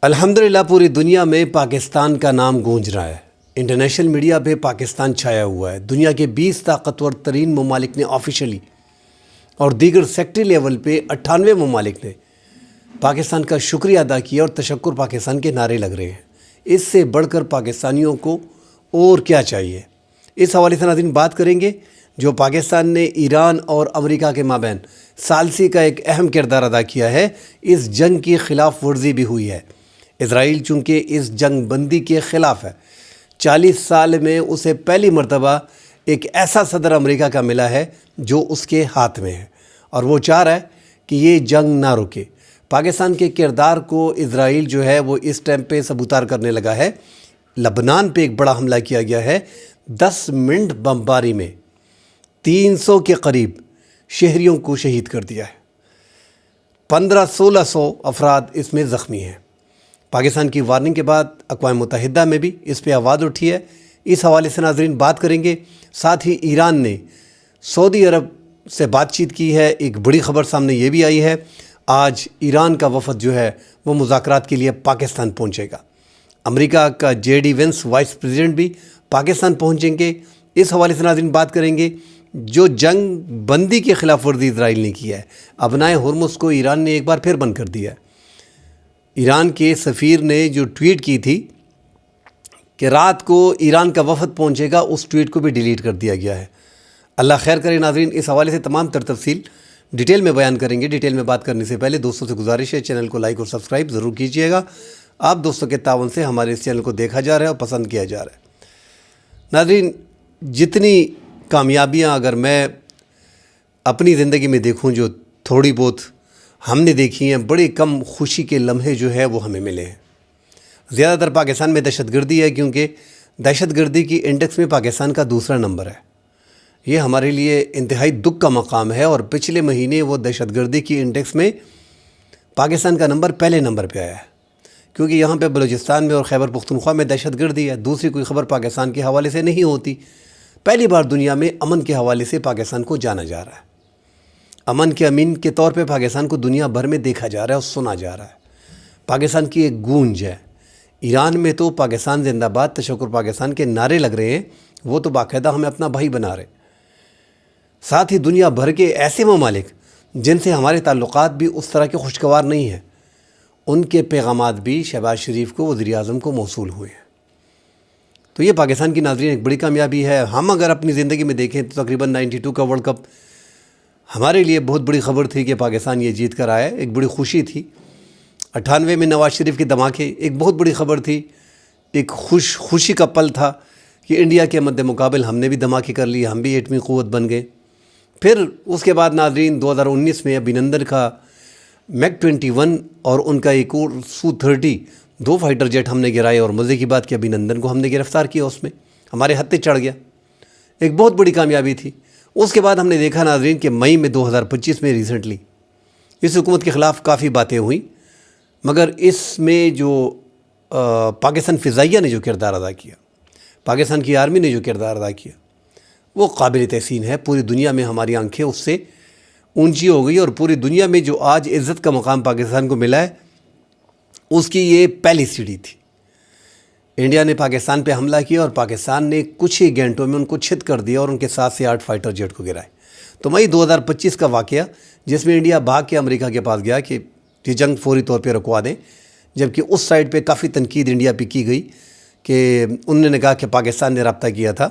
الحمدللہ پوری دنیا میں پاکستان کا نام گونج رہا ہے۔ انٹرنیشنل میڈیا پہ پاکستان چھایا ہوا ہے۔ دنیا کے 20 طاقتور ترین ممالک نے آفیشلی اور دیگر سیکٹری لیول پہ 98 ممالک نے پاکستان کا شکریہ ادا کیا اور تشکر پاکستان کے نعرے لگ رہے ہیں۔ اس سے بڑھ کر پاکستانیوں کو اور کیا چاہیے؟ اس حوالے سے ناظرین بات کریں گے جو پاکستان نے ایران اور امریکہ کے مابین ثالثی کا ایک اہم کردار ادا کیا ہے۔ اس جنگ کی خلاف ورزی بھی ہوئی ہے۔ اسرائیل چونکہ اس جنگ بندی کے خلاف ہے، 40 سال میں اسے پہلی مرتبہ ایک ایسا صدر امریکہ کا ملا ہے جو اس کے ہاتھ میں ہے اور وہ چاہ رہا ہے کہ یہ جنگ نہ رکے۔ پاکستان کے کردار کو اسرائیل جو ہے وہ اس ٹائم پہ سبوتار کرنے لگا ہے۔ لبنان پہ ایک بڑا حملہ کیا گیا ہے، 10 منٹ بمباری میں 300 کے قریب شہریوں کو شہید کر دیا ہے، 1500-1600 افراد اس میں زخمی ہیں۔ پاکستان کی وارننگ کے بعد اقوام متحدہ میں بھی اس پہ آواز اٹھی ہے۔ اس حوالے سے ناظرین بات کریں گے۔ ساتھ ہی ایران نے سعودی عرب سے بات چیت کی ہے۔ ایک بڑی خبر سامنے یہ بھی آئی ہے، آج ایران کا وفد جو ہے وہ مذاکرات کے لیے پاکستان پہنچے گا۔ امریکہ کا JD وینس وائس پریزیڈنٹ بھی پاکستان پہنچیں گے۔ اس حوالے سے ناظرین بات کریں گے جو جنگ بندی کے خلاف ورزی اسرائیل نے کی ہے، ابنائے ہرمز کو ایران نے ایک بار پھر بند کر دیا ہے۔ ایران کے سفیر نے جو ٹویٹ کی تھی کہ رات کو ایران کا وفد پہنچے گا، اس ٹویٹ کو بھی ڈیلیٹ کر دیا گیا ہے۔ اللہ خیر کرے ناظرین، اس حوالے سے تمام تر تفصیل ڈیٹیل میں بیان کریں گے۔ ڈیٹیل میں بات کرنے سے پہلے دوستوں سے گزارش ہے چینل کو لائک اور سبسکرائب ضرور کیجیے گا۔ آپ دوستوں کے تعاون سے ہمارے اس چینل کو دیکھا جا رہا ہے اور پسند کیا جا رہا ہے۔ ناظرین، جتنی کامیابیاں اگر میں اپنی زندگی میں دیکھوں جو تھوڑی بہت ہم نے دیکھی ہیں، بڑے کم خوشی کے لمحے جو ہے وہ ہمیں ملے ہیں۔ زیادہ تر پاکستان میں دہشت گردی ہے، کیونکہ دہشت گردی کی انڈیکس میں پاکستان کا دوسرا نمبر ہے۔ یہ ہمارے لیے انتہائی دکھ کا مقام ہے، اور پچھلے مہینے وہ دہشت گردی کی انڈیکس میں پاکستان کا نمبر پہلے نمبر پہ آیا ہے، کیونکہ یہاں پہ بلوچستان میں اور خیبر پختونخوا میں دہشت گردی ہے۔ دوسری کوئی خبر پاکستان کے حوالے سے نہیں ہوتی۔ پہلی بار دنیا میں امن کے حوالے سے پاکستان کو جانا جا رہا ہے۔ امن کے امین کے طور پہ پاکستان کو دنیا بھر میں دیکھا جا رہا ہے اور سنا جا رہا ہے۔ پاکستان کی ایک گونج ہے۔ ایران میں تو پاکستان زندہ باد، تشکر پاکستان کے نعرے لگ رہے ہیں، وہ تو باقاعدہ ہمیں اپنا بھائی بنا رہے ہیں۔ ساتھ ہی دنیا بھر کے ایسے ممالک جن سے ہمارے تعلقات بھی اس طرح کے خوشگوار نہیں ہیں، ان کے پیغامات بھی شہباز شریف کو، وزیر اعظم کو موصول ہوئے ہیں۔ تو یہ پاکستان کی ناظرین ایک بڑی کامیابی ہے۔ ہم اگر اپنی زندگی میں دیکھیں تو تقریباً 92 کا ورلڈ کپ ہمارے لیے بہت بڑی خبر تھی کہ پاکستان یہ جیت کر آیا، ایک بڑی خوشی تھی۔ 98 میں نواز شریف کے دھماکے ایک بہت بڑی خبر تھی، ایک خوشی کا پل تھا کہ انڈیا کے مد مقابل ہم نے بھی دھماکے کر لیے، ہم بھی ایٹمی قوت بن گئے۔ پھر اس کے بعد ناظرین 2019 میں ابھینندن کا MiG-21 اور ان کا ایک اور Su-30 2 فائٹر جیٹ ہم نے گرائے، اور مزے کی بات کہ ابھینندن کو ہم نے گرفتار کیا، اس میں ہمارے ہتھے چڑھ گیا، ایک بہت بڑی کامیابی تھی۔ اس کے بعد ہم نے دیکھا ناظرین کہ مئی میں 2025 میں ریسنٹلی اس حکومت کے خلاف کافی باتیں ہوئیں، مگر اس میں جو پاکستان فضائیہ نے جو کردار ادا کیا، پاکستان کی آرمی نے جو کردار ادا کیا، وہ قابل تحسین ہے۔ پوری دنیا میں ہماری آنکھیں اس سے اونچی ہو گئی، اور پوری دنیا میں جو آج عزت کا مقام پاکستان کو ملا ہے، اس کی یہ پہلی سیڑھی تھی۔ انڈیا نے پاکستان پہ حملہ کیا اور پاکستان نے کچھ ہی گھنٹوں میں ان کو چھت کر دیا اور ان کے 7 سے 8 فائٹر جیٹ کو گرائے۔ تو مئی 2025 کا واقعہ جس میں انڈیا بھاگ کے امریکہ کے پاس گیا کہ یہ جنگ فوری طور پہ رکوا دیں، جبکہ اس سائڈ پہ کافی تنقید انڈیا پہ کی گئی کہ انہوں نے کہا کہ پاکستان نے رابطہ کیا تھا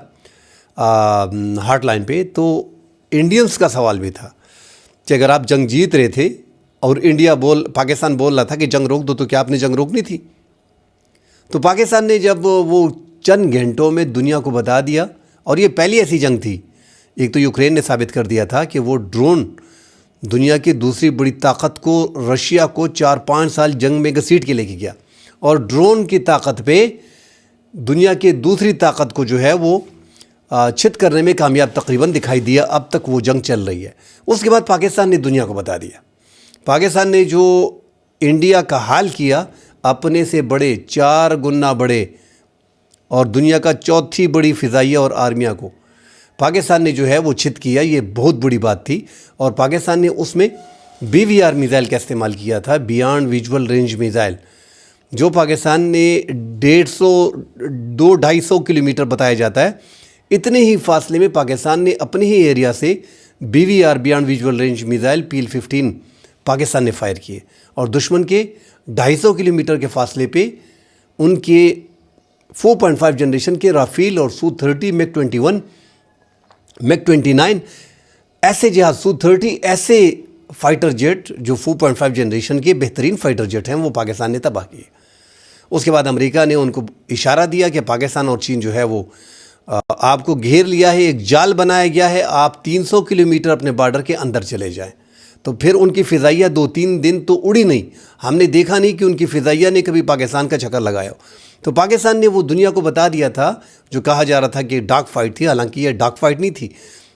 ہاٹ لائن پہ۔ تو انڈینز کا سوال بھی تھا کہ اگر آپ جنگ جیت رہے تھے اور پاکستان بول رہا تھا کہ جنگ روک دو، تو کیا آپ نے جنگ روکنی تھی؟ تو پاکستان نے جب وہ چند گھنٹوں میں دنیا کو بتا دیا، اور یہ پہلی ایسی جنگ تھی، ایک تو یوکرین نے ثابت کر دیا تھا کہ وہ ڈرون دنیا کی دوسری بڑی طاقت کو، رشیا کو 4-5 سال جنگ میں گھسیٹ کے لے کے گیا، اور ڈرون کی طاقت پہ دنیا کے دوسری طاقت کو جو ہے وہ چھت کرنے میں کامیاب تقریباً دکھائی دیا۔ اب تک وہ جنگ چل رہی ہے۔ اس کے بعد پاکستان نے دنیا کو بتا دیا، پاکستان نے جو انڈیا کا حال کیا، اپنے سے بڑے 4 گنا بڑے اور دنیا کا چوتھی بڑی فضائیہ اور آرمیہ کو پاکستان نے جو ہے وہ چھت کیا۔ یہ بہت بڑی بات تھی، اور پاکستان نے اس میں BVR میزائل کا استعمال کیا تھا، بیانڈ ویژول رینج میزائل، جو پاکستان نے 150-200-250 کلومیٹر بتایا جاتا ہے، اتنے ہی فاصلے میں پاکستان نے اپنے ہی ایریا سے BVR beyond visual range missile PL-15 Pakistan نے فائر کیے، اور دشمن کے 250 کلومیٹر کے فاصلے پہ ان کے 4.5 جنریشن کے رافیل اور Su-30 MiG-21 MiG-29 ایسے جہاز Su-30 ایسے فائٹر جیٹ جو 4.5 جنریشن کے بہترین فائٹر جیٹ ہیں وہ پاکستان نے تباہ کیے۔ اس کے بعد امریکہ نے ان کو اشارہ دیا کہ پاکستان اور چین جو ہے وہ آپ کو گھیر لیا ہے، ایک جال بنایا گیا ہے، آپ 300 کلومیٹر اپنے بارڈر کے اندر چلے جائیں۔ تو پھر ان کی فضائیہ 2-3 دن تو اڑی نہیں، ہم نے دیکھا نہیں کہ ان کی فضائیہ نے کبھی پاکستان کا چکر لگایا ہو۔ تو پاکستان نے وہ دنیا کو بتا دیا تھا جو کہا جا رہا تھا کہ ڈاک فائٹ تھی، حالانکہ یہ ڈاک فائٹ نہیں تھی۔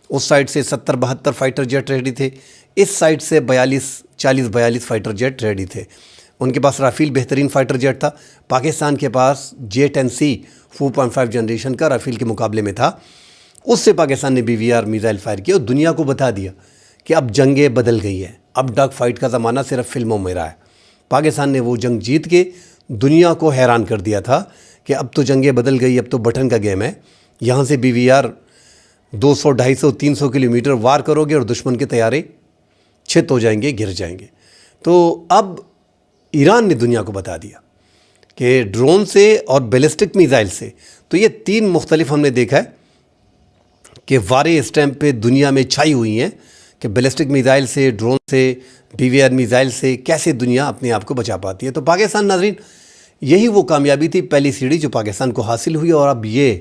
اس سائڈ سے 70-72 فائٹر جیٹ ریڈی تھے، اس سائڈ سے 40-42 فائٹر جیٹ ریڈی تھے۔ ان کے پاس رافیل بہترین فائٹر جیٹ تھا، پاکستان کے پاس J-10C 4.5 جنریشن کا رافیل کے مقابلے میں تھا۔ اس سے پاکستان نے BVR میزائل فائر کیا اور دنیا کو بتا دیا کہ اب جنگیں بدل گئی ہیں، اب ڈاک فائٹ کا زمانہ صرف فلموں میں رہا ہے۔ پاکستان نے وہ جنگ جیت کے دنیا کو حیران کر دیا تھا کہ اب تو جنگیں بدل گئی، اب تو بٹن کا گیم ہے، یہاں سے BVR 200, 250, 300 کلومیٹر وار کرو گے اور دشمن کے طیارے چھت ہو جائیں گے، گر جائیں گے۔ تو اب ایران نے دنیا کو بتا دیا کہ ڈرون سے اور بیلسٹک میزائل سے، تو یہ 3 مختلف ہم نے دیکھا ہے کہ واریں اس ٹائم پہ دنیا میں چھائی ہوئی ہیں کہ بیلسٹک میزائل سے، ڈرون سے، BVR میزائل سے کیسے دنیا اپنے آپ کو بچا پاتی ہے۔ تو پاکستان ناظرین، یہی وہ کامیابی تھی، پہلی سیڑھی جو پاکستان کو حاصل ہوئی، اور اب یہ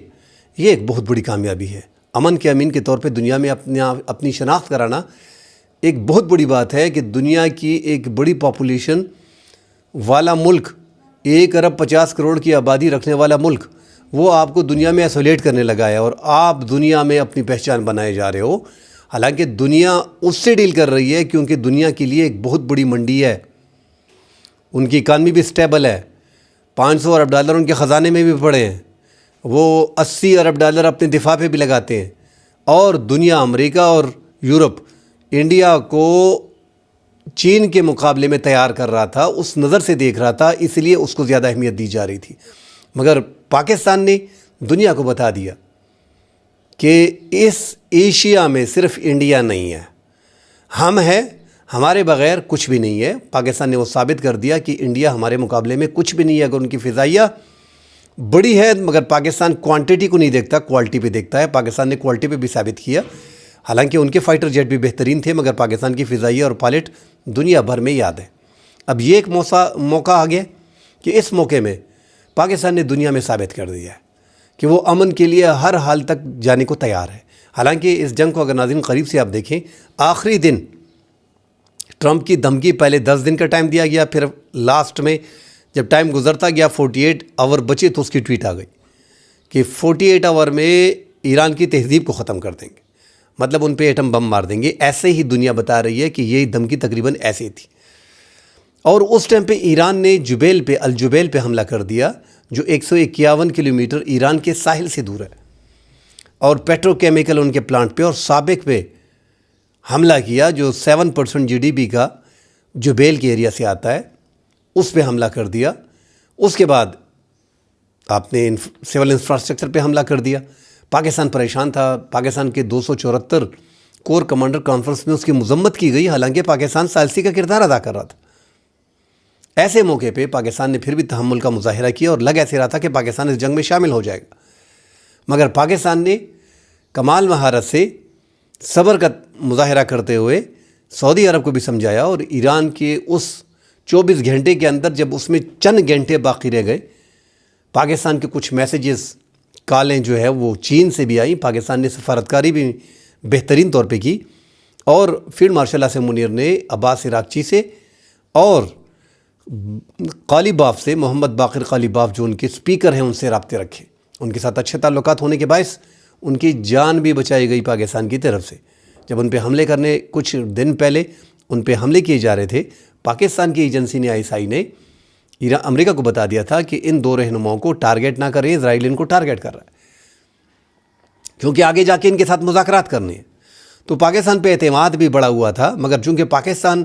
ایک بہت بڑی کامیابی ہے۔ امن کے امین کے طور پہ دنیا میں اپنی شناخت کرانا ایک بہت بڑی بات ہے کہ دنیا کی ایک بڑی پاپولیشن والا ملک، 1 ارب 50 کروڑ کی آبادی رکھنے والا ملک، وہ آپ کو دنیا میں ایسولیٹ کرنے لگا ہے اور آپ دنیا میں اپنی پہچان بنائے جا رہے ہو۔ حالانکہ دنیا اس سے ڈیل کر رہی ہے کیونکہ دنیا کے لیے ایک بہت بڑی منڈی ہے، ان کی اکانومی بھی سٹیبل ہے، $500 ارب ان کے خزانے میں بھی پڑے ہیں، وہ $80 ارب اپنے دفاع پہ بھی لگاتے ہیں، اور دنیا، امریکہ اور یورپ، انڈیا کو چین کے مقابلے میں تیار کر رہا تھا، اس نظر سے دیکھ رہا تھا، اس لیے اس کو زیادہ اہمیت دی جا رہی تھی۔ مگر پاکستان نے دنیا کو بتا دیا کہ اس ایشیا میں صرف انڈیا نہیں ہے، ہم ہیں، ہمارے بغیر کچھ بھی نہیں ہے۔ پاکستان نے وہ ثابت کر دیا کہ انڈیا ہمارے مقابلے میں کچھ بھی نہیں ہے۔ اگر ان کی فضائیہ بڑی ہے مگر پاکستان کوانٹٹی کو نہیں دیکھتا، کوالٹی پہ دیکھتا ہے۔ پاکستان نے کوالٹی پہ بھی ثابت کیا، حالانکہ ان کے فائٹر جیٹ بھی بہترین تھے، مگر پاکستان کی فضائیہ اور پائلٹ دنیا بھر میں یاد ہے۔ اب یہ ایک موقع آ گیا کہ اس موقع میں پاکستان نے دنیا میں ثابت کر دیا ہے کہ وہ امن کے لیے ہر حال تک جانے کو تیار ہے۔ حالانکہ اس جنگ کو اگر ناظرین قریب سے آپ دیکھیں، آخری دن ٹرمپ کی دھمکی، پہلے 10 دن کا ٹائم دیا گیا، پھر لاسٹ میں جب ٹائم گزرتا گیا 48 آور بچے تو اس کی ٹویٹ آ گئی کہ 48 آور میں ایران کی تہذیب کو ختم کر دیں گے، مطلب ان پہ ایٹم بم مار دیں گے۔ ایسے ہی دنیا بتا رہی ہے کہ یہ دھمکی تقریباً ایسے تھی، اور اس ٹائم پہ ایران نے الجبیل پہ حملہ کر دیا، جو 151 کلومیٹر ایران کے ساحل سے دور ہے، اور پیٹرو کیمیکل ان کے پلانٹ پہ اور سابق پہ حملہ کیا، جو 7% GDP کا جبیل کے ایریا سے آتا ہے، اس پہ حملہ کر دیا۔ اس کے بعد آپ نے سول انفراسٹرکچر پہ حملہ کر دیا۔ پاکستان پریشان تھا، پاکستان کے 274 کور کمانڈر کانفرنس میں اس کی مذمت کی گئی، حالانکہ پاکستان ثالثی کا کردار ادا کر رہا تھا۔ ایسے موقع پہ پاکستان نے پھر بھی تحمل کا مظاہرہ کیا اور لگ ایسے رہا تھا کہ پاکستان اس جنگ میں شامل ہو جائے گا، مگر پاکستان نے کمال مہارت سے صبر کا مظاہرہ کرتے ہوئے سعودی عرب کو بھی سمجھایا، اور ایران کے اس 24 گھنٹے کے اندر جب اس میں چند گھنٹے باقی رہ گئے، پاکستان کے کچھ میسیجز، کالیں جو ہے وہ چین سے بھی آئیں، پاکستان نے سفارتکاری بھی بہترین طور پہ کی، اور فیلڈ مارشل عاصم منیر نے عباس عراقچی سے اور قالیباف سے، محمد باقر قالیباف جو ان کے سپیکر ہیں، ان سے رابطے رکھے۔ ان کے ساتھ اچھے تعلقات ہونے کے باعث ان کی جان بھی بچائی گئی پاکستان کی طرف سے۔ جب ان پہ حملے کرنے کچھ دن پہلے ان پہ حملے کیے جا رہے تھے، پاکستان کی ایجنسی نے ISI نے امریکہ کو بتا دیا تھا کہ ان 2 رہنماؤں کو ٹارگیٹ نہ کریں، اسرائیل ان کو ٹارگیٹ کر رہا ہے کیونکہ آگے جا کے ان کے ساتھ مذاکرات کرنے ہیں۔ تو پاکستان پہ اعتماد بھی بڑا ہوا تھا، مگر چونکہ پاکستان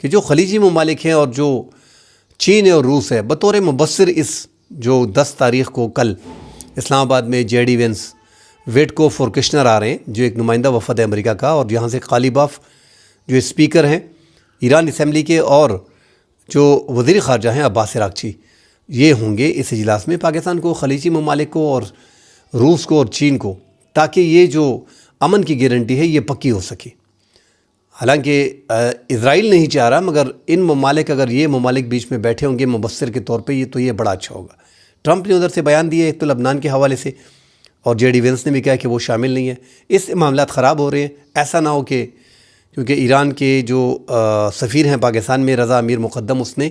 کہ جو خلیجی ممالک ہیں اور جو چین اور روس ہے، بطور مبصر اس جو 10 تاریخ کو کل اسلام آباد میں جے ڈی وینس ویٹکوف اور کشنر آ رہے ہیں، جو ایک نمائندہ وفد ہے امریکہ کا، اور یہاں سے غالباف جو اسپیکر ہیں ایران اسمبلی کے، اور جو وزیر خارجہ ہیں عباس عراقچی، یہ ہوں گے اس اجلاس میں پاکستان کو، خلیجی ممالک کو اور روس کو اور چین کو، تاکہ یہ جو امن کی گارنٹی ہے یہ پکی ہو سکے۔ حالانکہ اسرائیل نہیں چاہ رہا، مگر ان ممالک، اگر یہ ممالک بیچ میں بیٹھے ہوں گے مبصر کے طور پہ، یہ بڑا اچھا ہوگا۔ ٹرمپ نے ادھر سے بیان دیے ایک تو لبنان کے حوالے سے، اور جے ڈی وینس نے بھی کہا کہ وہ شامل نہیں ہے۔ اس سے معاملات خراب ہو رہے ہیں۔ ایسا نہ ہو کہ کیونکہ ایران کے جو سفیر ہیں پاکستان میں، رضا امیر مقدم، اس نے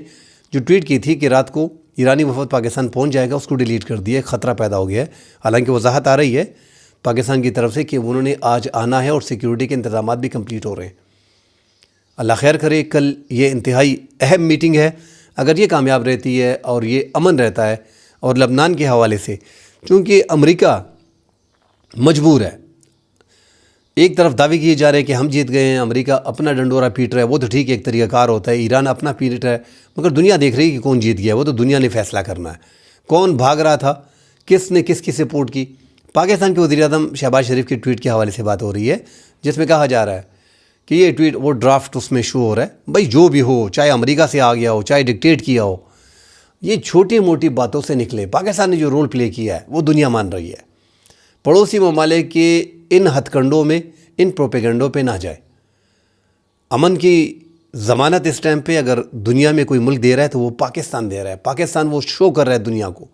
جو ٹویٹ کی تھی کہ رات کو ایرانی وفد پاکستان پہنچ جائے گا، اس کو ڈیلیٹ کر دیا، خطرہ پیدا ہو گیا ہے۔ حالانکہ وضاحت آ رہی ہے پاکستان کی طرف سے کہ انہوں نے آج آنا ہے اور سیکیورٹی کے انتظامات بھی کمپلیٹ ہو رہے ہیں۔ اللہ خیر کرے۔ کل یہ انتہائی اہم میٹنگ ہے، اگر یہ کامیاب رہتی ہے اور یہ امن رہتا ہے، اور لبنان کے حوالے سے چونکہ امریکہ مجبور ہے، ایک طرف دعوے کیے جا رہے ہیں کہ ہم جیت گئے ہیں، امریکہ اپنا ڈنڈورا پیٹ رہا ہے، وہ تو ٹھیک ہے، ایک طریقہ کار ہوتا ہے، ایران اپنا پیٹ رہا ہے، مگر دنیا دیکھ رہی ہے کہ کون جیت گیا ہے، وہ تو دنیا نے فیصلہ کرنا ہے، کون بھاگ رہا تھا، کس نے کس کی سپورٹ کی۔ پاکستان کے وزیر اعظم شہباز شریف کے ٹویٹ کے حوالے سے بات ہو رہی ہے، جس میں کہا جا رہا ہے کہ یہ ٹویٹ وہ ڈرافٹ اس میں شو ہو رہا ہے، بھائی جو بھی ہو، چاہے امریکہ سے آ گیا ہو، چاہے ڈکٹیٹ کیا ہو، یہ چھوٹی موٹی باتوں سے نکلے۔ پاکستان نے جو رول پلے کیا ہے وہ دنیا مان رہی ہے، پڑوسی ممالک کے ان ہتھ کنڈوں میں، ان پروپیگنڈوں پہ نہ جائے۔ امن کی ضمانت اس ٹائم پہ اگر دنیا میں کوئی ملک دے رہا ہے تو وہ پاکستان دے رہا ہے۔ پاکستان وہ شو کر رہا ہے دنیا کو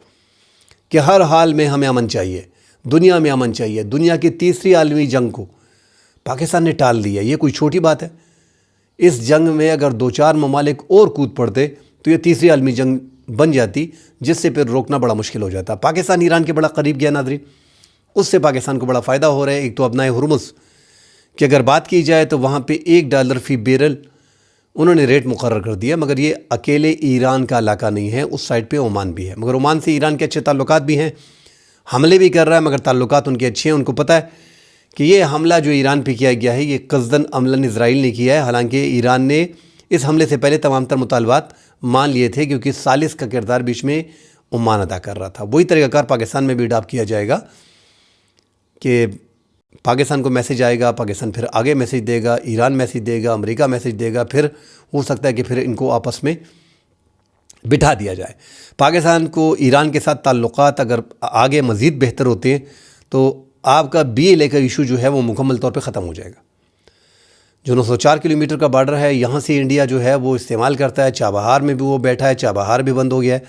کہ ہر حال میں ہمیں امن چاہیے، دنیا میں امن چاہیے۔ دنیا کی تیسری عالمی جنگ کو پاکستان نے ٹال دیا، یہ کوئی چھوٹی بات ہے؟ اس جنگ میں اگر 2-4 ممالک اور کود پڑتے تو یہ تیسری عالمی جنگ بن جاتی، جس سے پھر روکنا بڑا مشکل ہو جاتا۔ پاکستان ایران کے بڑا قریب گیا ناظرین، اس سے پاکستان کو بڑا فائدہ ہو رہا ہے۔ ایک تو ابنائے ہرمز کہ اگر بات کی جائے تو وہاں پہ $1 فی بیرل انہوں نے ریٹ مقرر کر دیا، مگر یہ اکیلے ایران کا علاقہ نہیں ہے، اس سائڈ پہ عمان بھی ہے، مگر عمان سے ایران کے اچھے تعلقات بھی ہیں، حملے بھی کر رہا ہے، مگر تعلقات ان کے اچھے ہیں۔ ان کو پتہ ہے کہ یہ حملہ جو ایران پہ کیا گیا ہے یہ قصداً عملاً اسرائیل نے کیا ہے، حالانکہ ایران نے اس حملے سے پہلے تمام تر مطالبات مان لیے تھے، کیونکہ ثالث کا کردار بیچ میں عمان ادا کر رہا تھا۔ وہی طریقہ کار پاکستان میں بھی اڈاپٹ کیا جائے گا کہ پاکستان کو میسیج آئے گا، پاکستان پھر آگے میسیج دے گا، ایران میسیج دے گا، امریکہ میسیج دے گا، پھر ہو سکتا ہے کہ پھر ان کو آپس میں بٹھا دیا جائے۔ پاکستان کو ایران کے ساتھ تعلقات اگر آگے مزید بہتر ہوتے ہیں تو آپ کا BLA کا ایشو جو ہے وہ مکمل طور پہ ختم ہو جائے گا۔ جو 904 کلومیٹر کا بارڈر ہے، یہاں سے انڈیا جو ہے وہ استعمال کرتا ہے، چابہار میں بھی وہ بیٹھا ہے، چابہار بھی بند ہو گیا ہے۔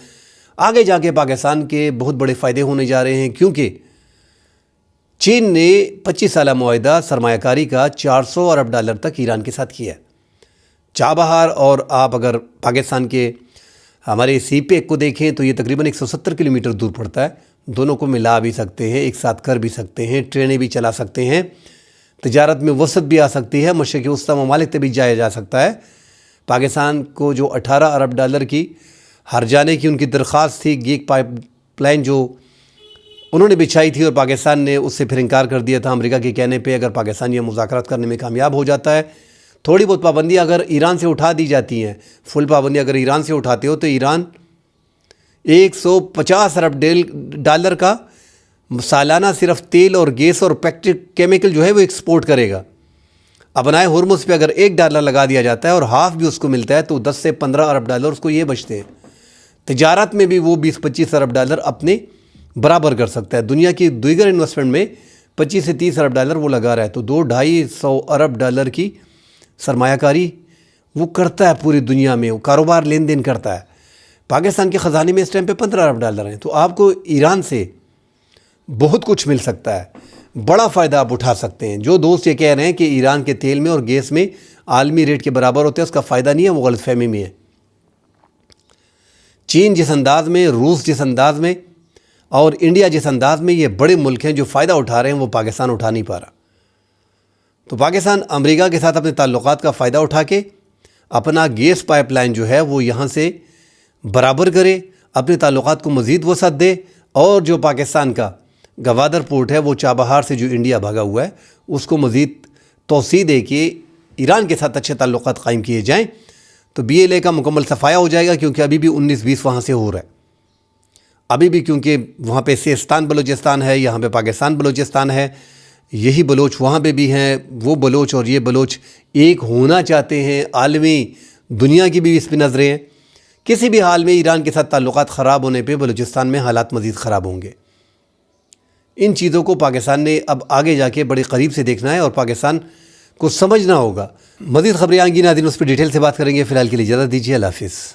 آگے جا کے پاکستان کے بہت بڑے فائدے ہونے جا رہے ہیں، کیونکہ چین نے 25 سالہ معاہدہ سرمایہ کاری کا $400 ارب تک ایران کے ساتھ کیا ہے۔ چابہار اور آپ اگر پاکستان کے ہمارے CPEC کو دیکھیں تو یہ تقریباً 170 کلومیٹر دور پڑتا ہے، دونوں کو ملا بھی سکتے ہیں، ایک ساتھ کر بھی سکتے ہیں، ٹرینیں بھی چلا سکتے ہیں، تجارت میں وسعت بھی آ سکتی ہے، مشرق وسطیٰ ممالک تک بھی جایا جا سکتا ہے۔ پاکستان کو جو $18 ارب کی ہر جانے کی ان کی درخواست تھی، گیگ پائپ لائن جو انہوں نے بچھائی تھی، اور پاکستان نے اس سے پھر انکار کر دیا تھا امریکہ کے کہنے پہ۔ اگر پاکستان یہ مذاکرات کرنے میں کامیاب ہو جاتا ہے، تھوڑی بہت پابندیاں اگر ایران سے اٹھا دی جاتی ہیں، فل پابندی اگر ایران سے اٹھاتے ہو تو ایران $150 ارب کا سالانہ صرف تیل اور گیس اور پیٹرو کیمیکل جو ہے وہ ایکسپورٹ کرے گا۔ ابنائے ہرمز پہ اگر $1 لگا دیا جاتا ہے اور ہاف بھی اس کو ملتا ہے تو 10 سے 15 ارب اس کو یہ بچتے ہیں۔ تجارت میں بھی وہ 20-25 ارب اپنے برابر کر سکتا ہے۔ دنیا کی دیگر انویسٹمنٹ میں 25 سے 30 ارب وہ لگا رہا ہے، تو 200-250 ارب کی سرمایہ کاری وہ کرتا ہے پوری دنیا میں، وہ کاروبار لین دین کرتا ہے۔ پاکستان کے خزانے میں اس ٹائم پہ $15 ارب ہیں، تو آپ کو ایران سے بہت کچھ مل سکتا ہے، بڑا فائدہ آپ اٹھا سکتے ہیں۔ جو دوست یہ کہہ رہے ہیں کہ ایران کے تیل میں اور گیس میں عالمی ریٹ کے برابر ہوتے ہیں، اس کا فائدہ نہیں ہے، وہ غلط فہمی میں ہے۔ چین جس انداز میں، روس جس انداز میں اور انڈیا جس انداز میں یہ بڑے ملک ہیں جو فائدہ اٹھا رہے ہیں، وہ پاکستان اٹھا نہیں پا رہا۔ تو پاکستان امریکہ کے ساتھ اپنے تعلقات کا فائدہ اٹھا کے اپنا گیس پائپ لائن جو ہے وہ یہاں سے برابر کرے، اپنے تعلقات کو مزید وسعت دے، اور جو پاکستان کا گوادر پورٹ ہے وہ چابہار سے جو انڈیا بھاگا ہوا ہے اس کو مزید توسیع دے کے ایران کے ساتھ اچھے تعلقات قائم کیے جائیں، تو BLA کا مکمل صفایا ہو جائے گا، کیونکہ ابھی بھی 19-20 وہاں سے ہو رہا ہے. ابھی بھی کیونکہ وہاں پہ سیستان بلوچستان ہے، یہاں پہ پاکستان بلوچستان ہے، یہی بلوچ وہاں پہ بھی ہیں. وہ بلوچ اور یہ بلوچ ایک ہونا چاہتے ہیں. عالمی دنیا کی بھی اس پہ نظریں ہیں. کسی بھی حال میں ایران کے ساتھ تعلقات خراب ہونے پہ بلوچستان میں حالات مزید خراب ہوں گے. ان چیزوں کو پاکستان نے اب آگے جا کے بڑی قریب سے دیکھنا ہے اور پاکستان کو سمجھنا ہوگا. مزید خبریں آئیں گی ناظرین، اس پہ ڈیٹیل سے بات کریں گے. فی الحال کے لیے اجازت دیجیے. اللہ حافظ.